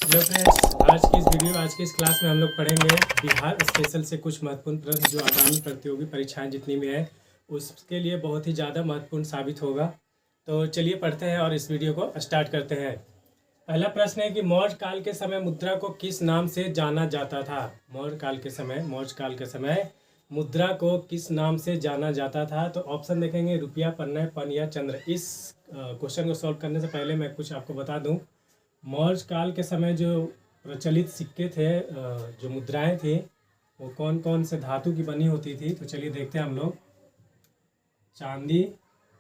Hello friends, आज की इस क्लास में हम लोग पढ़ेंगे बिहार स्पेशल से कुछ महत्वपूर्ण प्रश्न जो आगामी प्रतियोगी परीक्षाएं जितनी भी है उसके लिए बहुत ही ज़्यादा महत्वपूर्ण साबित होगा। तो चलिए पढ़ते हैं और इस वीडियो को स्टार्ट करते हैं। पहला प्रश्न है कि मौर्य काल के समय मुद्रा को किस नाम से जाना जाता था। मौर्य काल के समय मुद्रा को किस नाम से जाना जाता था। तो ऑप्शन देखेंगे रुपया, पन्ना, पन या चंद्र। इस क्वेश्चन को सॉल्व करने से पहले मैं कुछ आपको बता दूं। मौर्य काल के समय जो प्रचलित सिक्के थे, जो मुद्राएं थी, वो कौन कौन से धातु की बनी होती थी। तो चलिए देखते हैं हम लोग। चांदी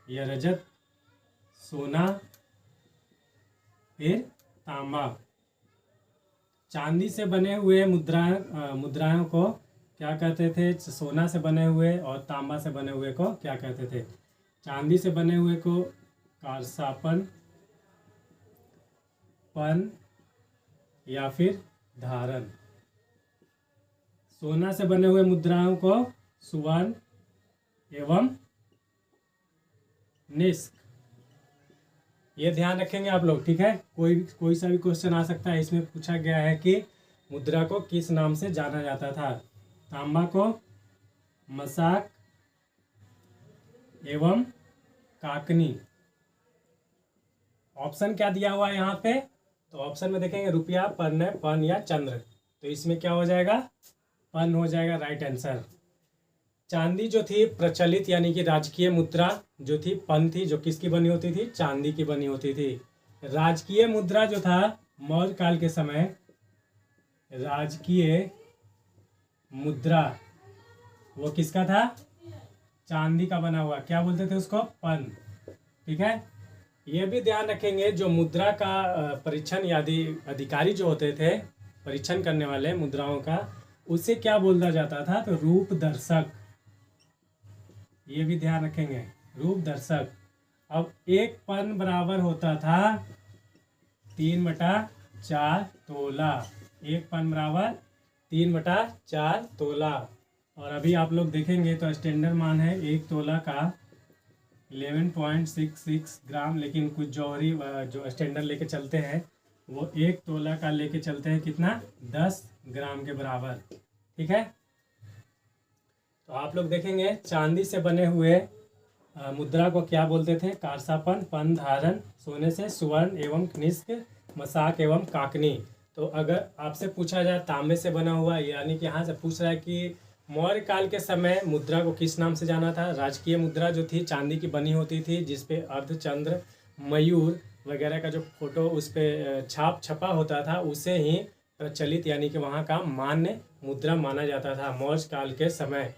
या रजत, सोना, फिर तांबा। चांदी से बने हुए मुद्राओं को क्या कहते थे। सोना से बने हुए और तांबा से बने हुए को क्या कहते थे। चांदी से बने हुए को कारसापन, पन या फिर धारण। सोना से बने हुए मुद्राओं को सुवर्ण एवं निष्क। ये ध्यान रखेंगे आप लोग, ठीक है। कोई सा भी क्वेश्चन आ सकता है। इसमें पूछा गया है कि मुद्रा को किस नाम से जाना जाता था। तांबा को मशाक एवं काकनी। ऑप्शन क्या दिया हुआ है यहाँ पे। तो ऑप्शन में देखेंगे रुपया, पन या चंद्र। तो इसमें क्या हो जाएगा, पन हो जाएगा राइट आंसर। चांदी जो थी प्रचलित यानी कि राजकीय मुद्रा जो थी, पन थी जो किसकी बनी होती थी, चांदी की बनी होती थी। राजकीय मुद्रा जो था मौर्य काल के समय, राजकीय मुद्रा वो किसका था, चांदी का बना हुआ। क्या बोलते थे उसको, पन, ठीक है। ये भी ध्यान रखेंगे जो मुद्रा का परीक्षण यदि अधिकारी जो होते थे, परीक्षण करने वाले मुद्राओं का, उसे क्या बोला जाता था। तो रूप दर्शक। ये भी ध्यान रखेंगे, रूप दर्शक। अब एक पन बराबर होता था 3/4 तोला। एक पन बराबर 3/4 तोला। और अभी आप लोग देखेंगे तो स्टैंडर्ड मान है एक तोला का 11.66 ग्राम। लेकिन कुछ जौहरी जो स्टैंडर्ड लेके चलते हैं वो एक तोला का लेके चलते हैं कितना, 10 ग्राम के बराबर, ठीक है। तो आप लोग देखेंगे चांदी से बने हुए मुद्रा को क्या बोलते थे, कारसापन, पन, धारण। सोने से सुवर्ण एवं निष्क, मशाक एवं काकनी। तो अगर आपसे पूछा जाए तांबे से बना हुआ, यानी कि यहाँ से पूछ रहा है कि मौर्य काल के समय मुद्रा को किस नाम से जाना था। राजकीय मुद्रा जो थी चांदी की बनी होती थी, जिसपे अर्धचंद्र, मयूर वगैरह का जो फोटो उस पर छाप छपा होता था, उसे ही प्रचलित यानी कि वहाँ का मान्य मुद्रा माना जाता था मौर्य काल के समय।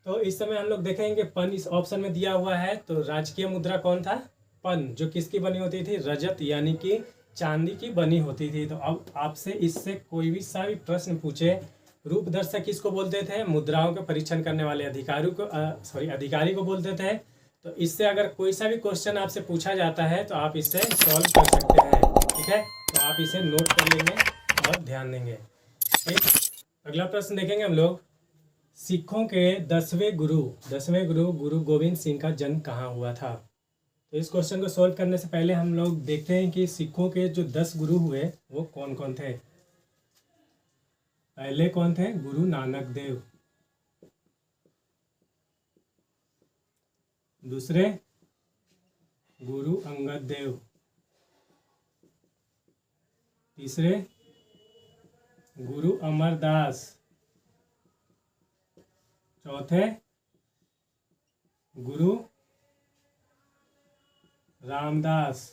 तो इस समय हम लोग देखेंगे पन इस ऑप्शन में दिया हुआ है। तो राजकीय मुद्रा कौन था, पन, जो किसकी बनी होती थी, रजत यानी कि चांदी की बनी होती थी। तो अब आपसे इससे कोई भी सा भी प्रश्न पूछे, रूप दर्शक किसको बोलते थे, मुद्राओं के परीक्षण करने वाले अधिकारी को बोलते थे। तो इससे अगर कोई सा भी क्वेश्चन आपसे पूछा जाता है तो आप इसे सॉल्व कर सकते हैं, ठीक है। तो आप इसे नोट कर लेंगे और ध्यान देंगे, ठीक। अगला प्रश्न देखेंगे हम लोग। सिखों के 10वें गुरु गुरु गोविंद सिंह का जन्म कहाँ हुआ था। तो इस क्वेश्चन को सॉल्व करने से पहले हम लोग देखते हैं कि सिखों के जो 10 गुरु हुए वो कौन कौन थे। पहले कौन थे, गुरु नानक देव। दूसरे गुरु अंगद देव। तीसरे गुरु अमरदास। चौथे गुरु रामदास।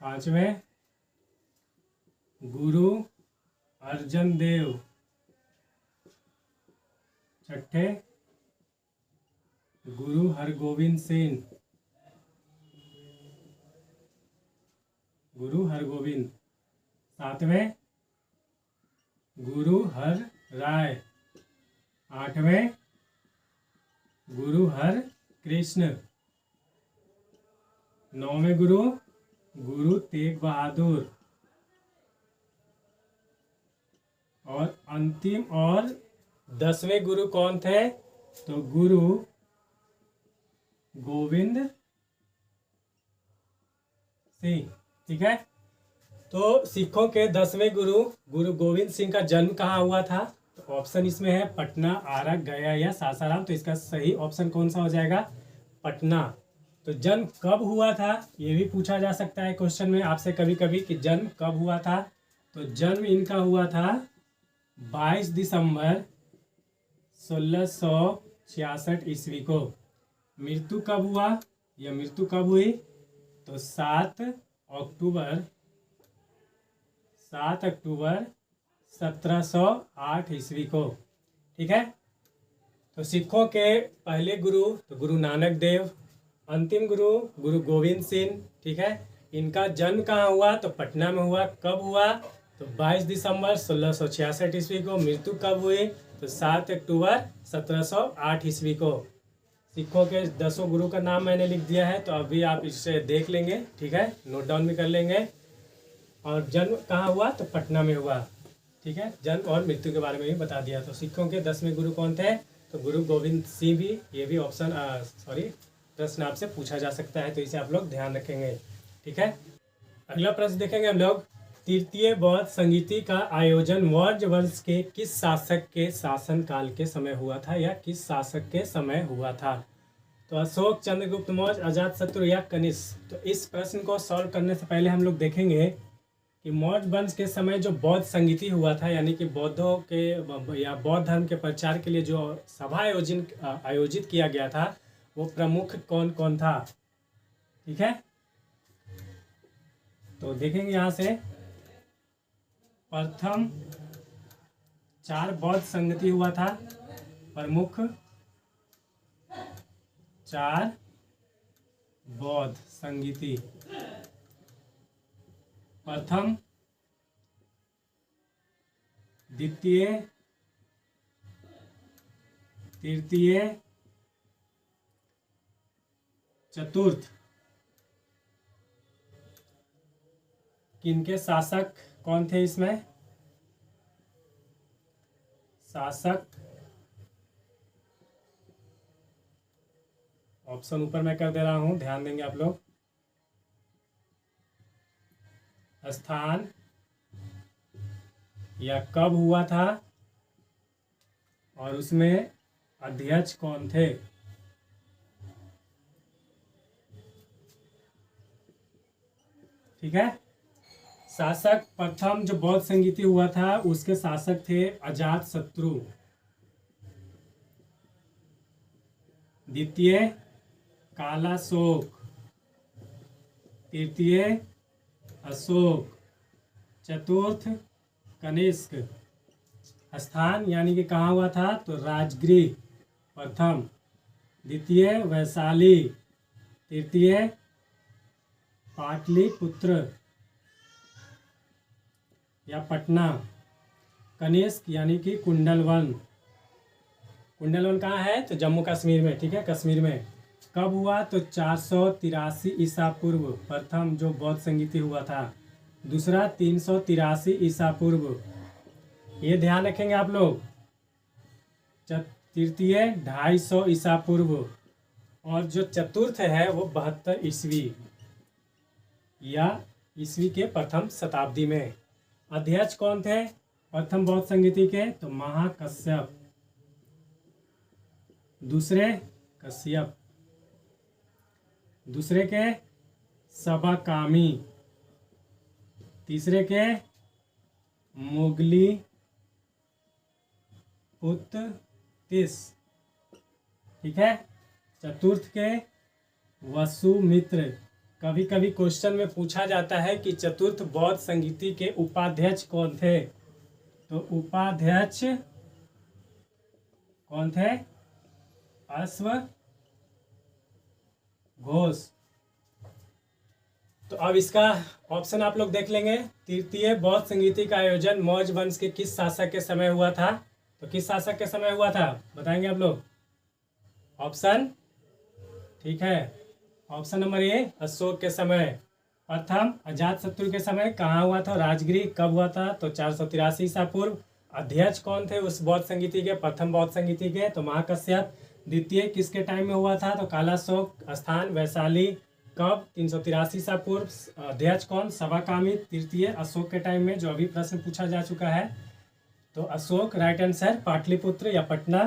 पांचवें गुरु अर्जन देव। छठे गुरु हरगोविंद सिंह। सातवें गुरु हर राय। आठवें गुरु हर कृष्ण। नौवें गुरु तेग बहादुर। और अंतिम और 10वें गुरु कौन थे, तो गुरु गोविंद सिंह, ठीक है। तो सिखों के 10वें गुरु गुरु गोविंद सिंह का जन्म कहाँ हुआ था? तो ऑप्शन इसमें है पटना, आरा, गया या सासाराम। तो इसका सही ऑप्शन कौन सा हो जाएगा? पटना। तो जन्म कब हुआ था ये भी पूछा जा सकता है क्वेश्चन में आपसे कभी कभी कि जन्म कब हुआ था। तो जन्म इनका हुआ था 22 दिसंबर 1666 ईस्वी को। मृत्यु कब हुआ या मृत्यु कब हुई? तो 7 अक्टूबर 1708 ईस्वी को। ठीक है। तो सिखों के पहले गुरु तो गुरु नानक देव, अंतिम गुरु गुरु गोविंद सिंह। ठीक है। इनका जन्म कहाँ हुआ? तो पटना में हुआ। कब हुआ? तो 22 दिसंबर 1666 ईस्वी को। मृत्यु कब हुई? तो 7 अक्टूबर 1708 ईस्वी को। सिखों के 10 गुरु का नाम मैंने लिख दिया है, तो अभी आप इसे देख लेंगे। ठीक है, नोट डाउन भी कर लेंगे। और जन्म कहाँ हुआ? तो पटना में हुआ। ठीक है, जन्म और मृत्यु के बारे में भी बता दिया। तो सिखों के 10वें गुरु कौन थे? तो गुरु गोविंद सिंह भी। ये भी ऑप्शन प्रश्न आपसे पूछा जा सकता है, तो इसे आप लोग ध्यान रखेंगे। ठीक है, अगला प्रश्न देखेंगे हम लोग। तृतीय बौद्ध संगीति का आयोजन मौर्य वंश के किस शासक के शासन काल के समय हुआ था या किस शासक के समय हुआ था? तो अशोक, चंद्रगुप्त मौर्य, अजातशत्रु या कनिष्क। तो इस प्रश्न को सॉल्व करने से पहले हम लोग देखेंगे कि मौर्य वंश के समय जो बौद्ध संगीति हुआ था, यानी कि बौद्धों के या बौद्ध धर्म के प्रचार के लिए जो सभा आयोजित किया गया था, वो प्रमुख कौन कौन था? ठीक है, तो देखेंगे यहाँ से। प्रथम 4 बौद्ध संगति हुआ था। प्रमुख 4 बौद्ध संगीति। प्रथम, द्वितीय, तृतीय, चतुर्थ। किनके शासक कौन थे इसमें? शासक ऑप्शन ऊपर मैं कर दे रहा हूं, ध्यान देंगे आप लोग। स्थान या कब हुआ था और उसमें अध्यक्ष कौन थे? ठीक है, शासक प्रथम जो बौद्ध संगीति हुआ था उसके शासक थे अजातशत्रु। द्वितीय कालाशोक, तृतीय अशोक, चतुर्थ कनिष्क। स्थान यानी कि कहाँ हुआ था? तो राजगृह प्रथम, द्वितीय वैशाली, तृतीय पाटलिपुत्र या पटना, कनिष्क यानी कि कुंडलवन। कुंडलवन कहाँ है? तो जम्मू कश्मीर में। ठीक है, कश्मीर में। कब हुआ? तो 483 ईसा पूर्व प्रथम जो बौद्ध संगीति हुआ था। दूसरा 383 ईसा पूर्व, ये ध्यान रखेंगे आप लोग। तृतीय 250 ईसा पूर्व, और जो चतुर्थ है वो 72 ईस्वी या ईस्वी के प्रथम शताब्दी में। अध्यक्ष कौन थे प्रथम बौद्ध संगीति के? तो महाकश्यप, दूसरे कश्यप, दूसरे के सबाकामी, तीसरे के मुगली पुत्तिस। ठीक है, चतुर्थ के वसुमित्र। कभी कभी क्वेश्चन में पूछा जाता है कि चतुर्थ बौद्ध संगीति के उपाध्यक्ष कौन थे? तो उपाध्यक्ष कौन थे? अश्वघोष। तो अब इसका ऑप्शन आप लोग देख लेंगे। तृतीय बौद्ध संगीति का आयोजन मौर्य वंश के किस शासक के समय हुआ था? तो किस शासक के समय हुआ था बताएंगे आप लोग? ऑप्शन, ठीक है, ऑप्शन नंबर ए अशोक के समय। प्रथम अजातशत्रु के समय कहाँ हुआ था? राजगृह। कब हुआ था? तो 483 ईसा पूर्व। अध्यक्ष कौन थे उस बौद्ध संगीति के, प्रथम बौद्ध संगीति के? तो महाकश्यप। द्वितीय किसके टाइम में हुआ था? तो कालाशोक। स्थान वैशाली। कब 383 ईसा पूर्व। अध्यक्ष कौन, सवाकामी तृतीय अशोक के टाइम में, जो अभी प्रश्न पूछा जा चुका है। तो अशोक राइट आंसर, पाटलिपुत्र या पटना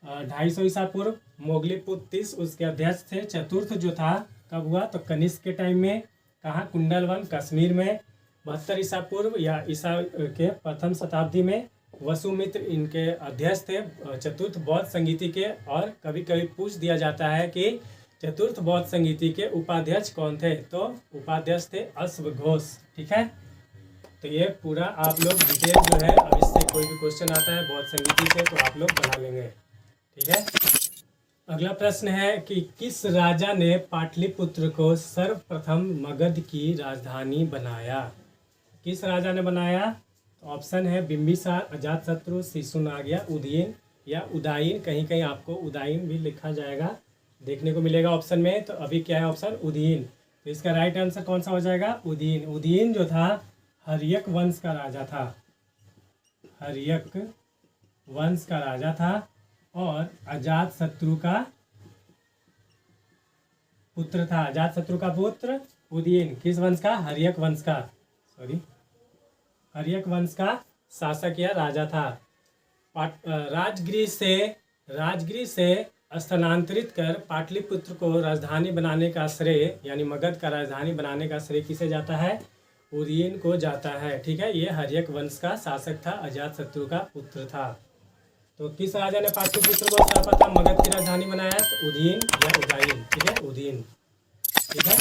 250 ईसा पूर्व। मोगलीपुत्र 30 उसके अध्यक्ष थे। चतुर्थ जो था कब हुआ, तो कनिष्क के टाइम में। कहाँ, कुंडलवन कश्मीर में 72 ईसा पूर्व या ईसा के प्रथम शताब्दी में। वसुमित्र इनके अध्यक्ष थे चतुर्थ बौद्ध संगीति के। और कभी कभी पूछ दिया जाता है कि चतुर्थ बौद्ध संगीति के उपाध्यक्ष कौन थे, तो उपाध्यक्ष थे अश्वघोष। ठीक है, तो ये पूरा आप लोग डिटेल जो है, अब इससे कोई भी क्वेश्चन आता है बौद्ध संगीति से तो आप लोग बना लेंगे। ठीक है, अगला प्रश्न है कि किस राजा ने पाटलिपुत्र को सर्वप्रथम मगध की राजधानी बनाया। किस राजा ने बनाया, तो ऑप्शन है बिंबिसार, अजातशत्रु, शिशुनाग या उदयन या उदयन। कहीं कहीं आपको उदयन भी लिखा जाएगा, देखने को मिलेगा ऑप्शन में। तो अभी क्या है ऑप्शन, उदयन। तो इसका राइट आंसर कौन सा हो जाएगा, उदयन। उदयन जो था हर्यक वंश का राजा था, हर्यक वंश का राजा था और अजातशत्रु का पुत्र था। अजातशत्रु का पुत्र उदयन किस वंश का, हर्यक वंश का, हर्यक वंश का शासक या राजा था। राजगृह से स्थानांतरित कर पाटलिपुत्र को राजधानी बनाने का श्रेय, यानी मगध का राजधानी बनाने का श्रेय किसे जाता है, उदयन को जाता है। ठीक है, ये हर्यक वंश का शासक था, अजातशत्रु का पुत्र था। तो किस राजा ने पाटलिपुत्र को सर्वप्रथम मगध की राजधानी बनाया, तो उदयन या उदयन। ठीक है, उदयन। ठीक है।